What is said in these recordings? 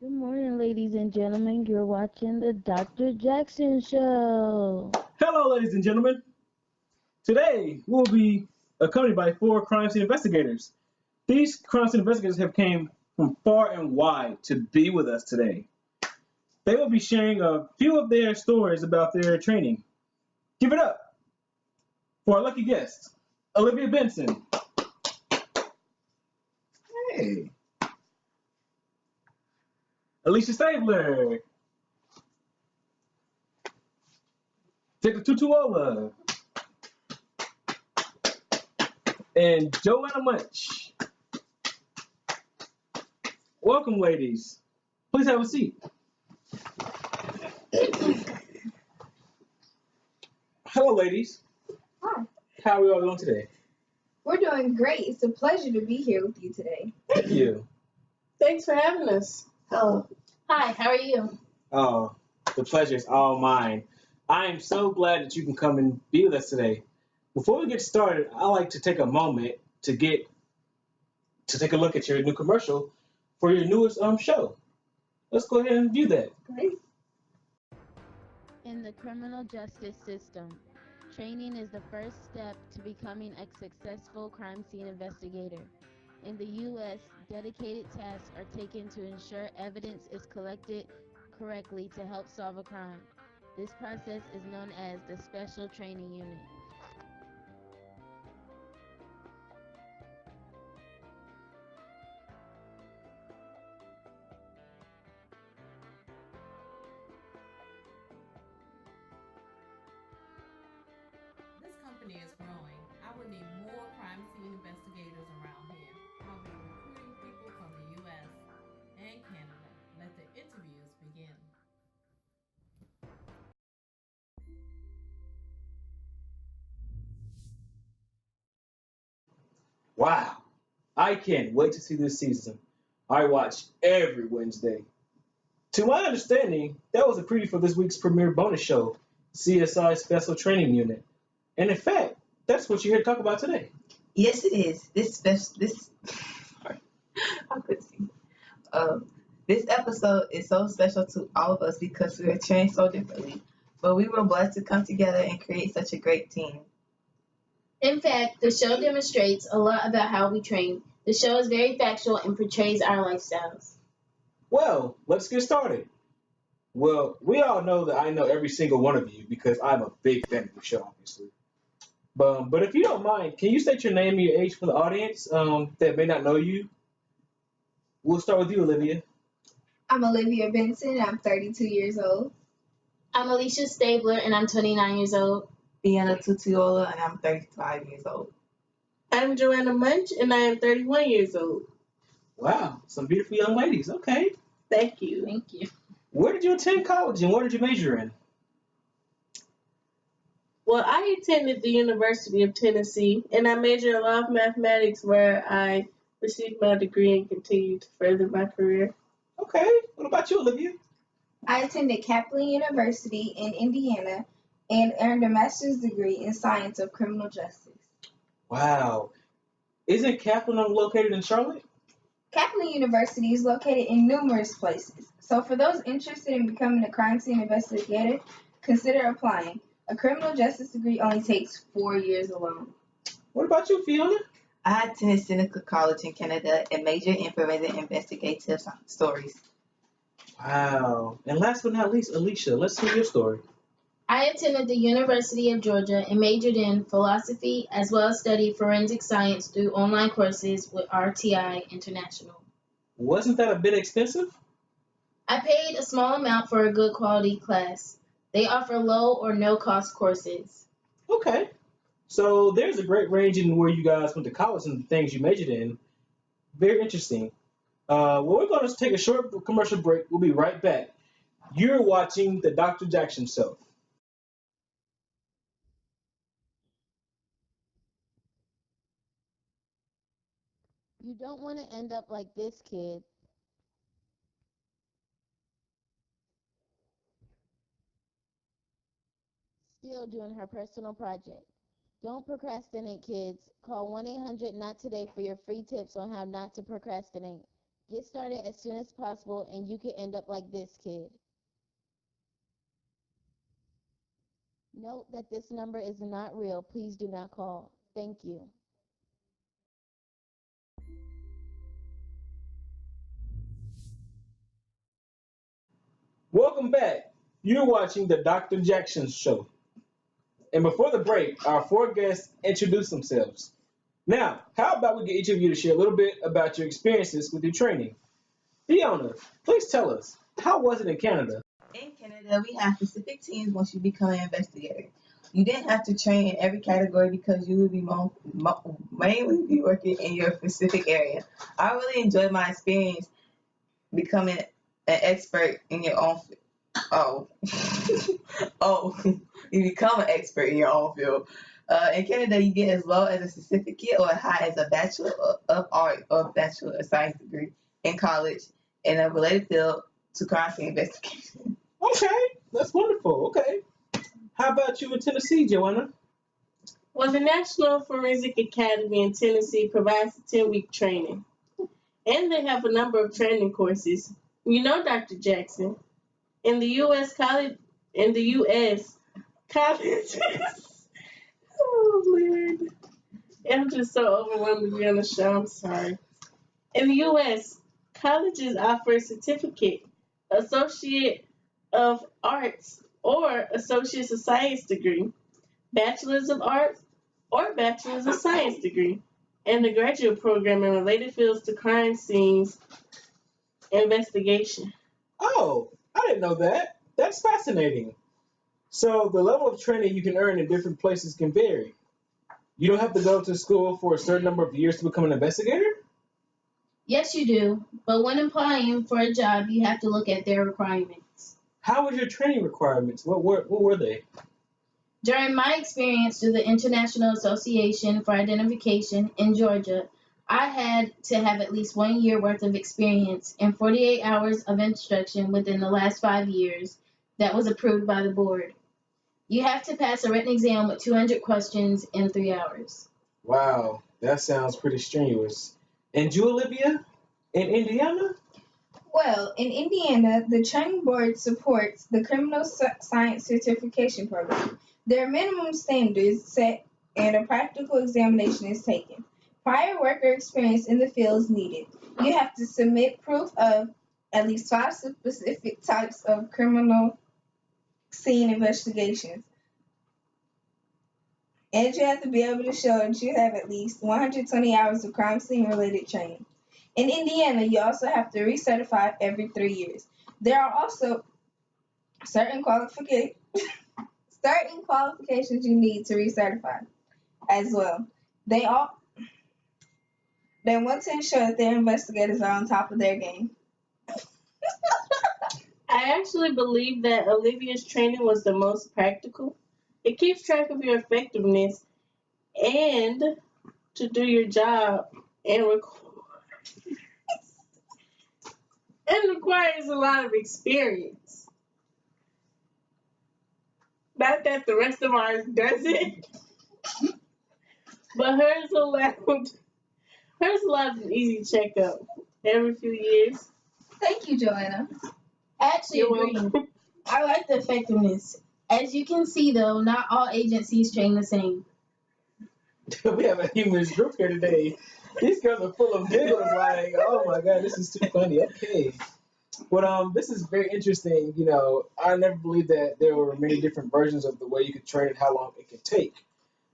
Good morning, ladies and gentlemen. You're watching the Dr. Jackson Show. Hello, ladies and gentlemen. Today we'll be accompanied by four crime scene investigators. These crime scene investigators have came from far and wide to be with us today. They will be sharing a few of their stories about their training. Give it up for our lucky guest, Olivia Benson. Hey. Alicia Stabler. Jacob Tutuola. And Joanna Munch. Welcome, ladies. Please have a seat. Hello, ladies. Hi. How are we all doing today? We're doing great. It's a pleasure to be here with you today. Thank you. Thanks for having us. Hello. Hi, how are you? Oh, the pleasure is all mine. I am so glad that you can come and be with us today. Before we get started, I like to take a moment to take a look at your new commercial for your newest show. Let's go ahead and view that. Great. In the criminal justice system, training is the first step to becoming a successful crime scene investigator. In the U.S., dedicated tasks are taken to ensure evidence is collected correctly to help solve a crime. This process is known as the Special Training Unit. This company is growing. I would need more crime scene investigators around here. I'll be recruiting people from the U.S. and Canada. Let the interviews begin. Wow. I can't wait to see this season. I watch every Wednesday. To my understanding, that was a preview for this week's premiere bonus show, CSI Special Training Unit. And in fact, that's what you're here to talk about today. Yes, it is. Sorry, I couldn't see. This episode is so special to all of us because we are trained so differently, but we were blessed to come together and create such a great team. In fact, the show demonstrates a lot about how we train. The show is very factual and portrays our lifestyles. Well, let's get started. Well, we all know that I know every single one of you because I'm a big fan of the show, obviously. But if you don't mind, can you state your name and your age for the audience that may not know you? We'll start with you, Olivia. I'm Olivia Benson. I'm 32 years old. I'm Alicia Stabler and I'm 29 years old. Vienna Tutiola, and I'm 35 years old. I'm Joanna Munch and I am 31 years old. Wow, some beautiful young ladies. Okay. Thank you. Thank you. Where did you attend college and what did you major in? Well, I attended the University of Tennessee and I majored in law of mathematics where I received my degree and continued to further my career. Okay. What about you, Olivia? I attended Kaplan University in Indiana and earned a master's degree in science of criminal justice. Wow. Isn't Kaplan located in Charlotte? Kaplan University is located in numerous places, so for those interested in becoming a crime scene investigator, consider applying. A criminal justice degree only takes 4 years alone. What about you, Fiona? I attended Seneca College in Canada and majored in forensic investigative stories. Wow. And last but not least, Alicia, let's hear your story. I attended the University of Georgia and majored in philosophy as well as studied forensic science through online courses with RTI International. Wasn't that a bit expensive? I paid a small amount for a good quality class. They offer low or no cost courses. Okay. So there's a great range in where you guys went to college and the things you majored in. Very interesting. Well, we're going to take a short commercial break. We'll be right back. You're watching the Dr. Jackson Show. You don't want to end up like this kid. Still doing her personal project. Don't procrastinate, kids. Call 1-800-NOT-TODAY for your free tips on how not to procrastinate. Get started as soon as possible and you could end up like this kid. Note that this number is not real. Please do not call. Thank you. Welcome back. You're watching the Dr. Jackson show. And before the break, our four guests introduced themselves. Now, how about we get each of you to share a little bit about your experiences with your training? Fiona, please tell us, how was it in Canada? In Canada, we have specific teams once you become an investigator. You didn't have to train in every category because you would be mainly be working in your specific area. I really enjoyed my experience becoming an expert in your own. Oh, oh, you become an expert in your own field. In Canada, you get as low as a certificate or as high as a Bachelor of Art or Bachelor of Science degree in college in a related field to crime scene investigation. Okay, that's wonderful. Okay. How about you in Tennessee, Joanna? Well, the National Forensic Academy in Tennessee provides a 10-week training, and they have a number of training courses. You know, Dr. Jackson, in the U.S. college, in the U.S. colleges. Oh man, I'm just so overwhelmed to be on the show. I'm sorry. In the U.S., colleges offer a certificate, Associate of Arts, or Associate of Science degree, Bachelor's of Arts, or Bachelor's of Science degree, and the graduate program in related fields to crime scenes investigation. Oh, I didn't know that. That's fascinating. So the level of training you can earn in different places can vary. You don't have to go to school for a certain number of years to become an investigator? Yes, you do. But when applying for a job, you have to look at their requirements. How was your training requirements? What were they? During my experience through the International Association for Identification in Georgia, I had to have at least 1 year worth of experience and 48 hours of instruction within the last 5 years that was approved by the board. You have to pass a written exam with 200 questions in 3 hours. Wow, that sounds pretty strenuous. And you, Olivia? In Indiana? Well, in Indiana, the training board supports the criminal science certification program. There are minimum standards set and a practical examination is taken. Prior work or experience in the field is needed. You have to submit proof of at least 5 specific types of criminal scene investigations. And you have to be able to show that you have at least 120 hours of crime scene related training. In Indiana, you also have to recertify every 3 years. There are also certain qualifications certain qualifications you need to recertify as well. They all they want to ensure that their investigators are on top of their game. I actually believe that Olivia's training was the most practical. It keeps track of your effectiveness and to do your job and, and requires a lot of experience. Not that the rest of ours doesn't, but hers allowed an easy checkup every few years. Thank you, Joanna. I actually You're agree. welcome. I like the effectiveness. As you can see, though, not all agencies train the same. We have a humorous group here today. These girls are full of giggles like, oh my god, this is too funny. Okay. But this is very interesting. I never believed that there were many different versions of the way you could train and how long it could take.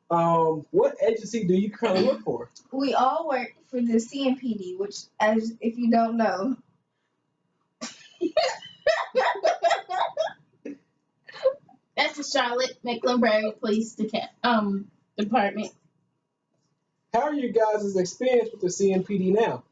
What agency do you currently work for? We all work for the CMPD, which, as if you don't know, That's the Charlotte Mecklenburg Department. How are you guys' experience with the CMPD now?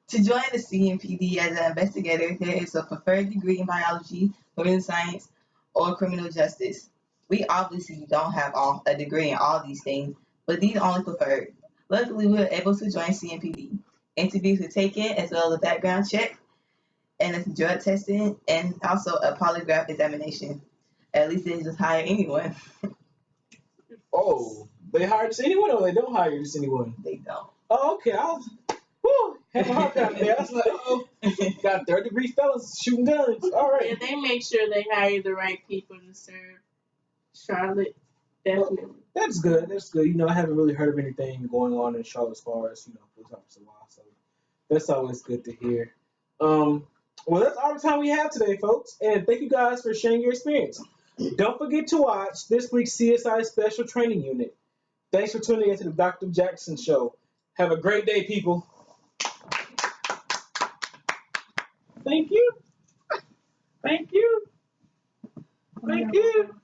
To join the CMPD as an investigator, there is a preferred degree in biology, forensic science, or criminal justice. We obviously don't have a degree in all these things, but these are only preferred. Luckily, we were able to join CMPD. Interviews were taken, as well as a background check, and a drug testing, and also a polygraph examination. At least they just hire anyone. Oh, they hire just anyone or they don't hire just anyone? They don't. Oh, okay. Whew, Have a hard time there. I was like, oh, got third-degree felons shooting guns. All right. Yeah, they make sure they hire the right people to serve Charlotte. Definitely. Well, that's good. That's good. You know, I haven't really heard of anything going on in Charlotte as far as police officer law. So that's always good to hear. Well, that's all the time we have today, folks. And thank you guys for sharing your experience. Don't forget to watch this week's CSI Special Training Unit. Thanks for tuning in to the Dr. Jackson Show. Have a great day, people. Thank you. Thank you. Thank you.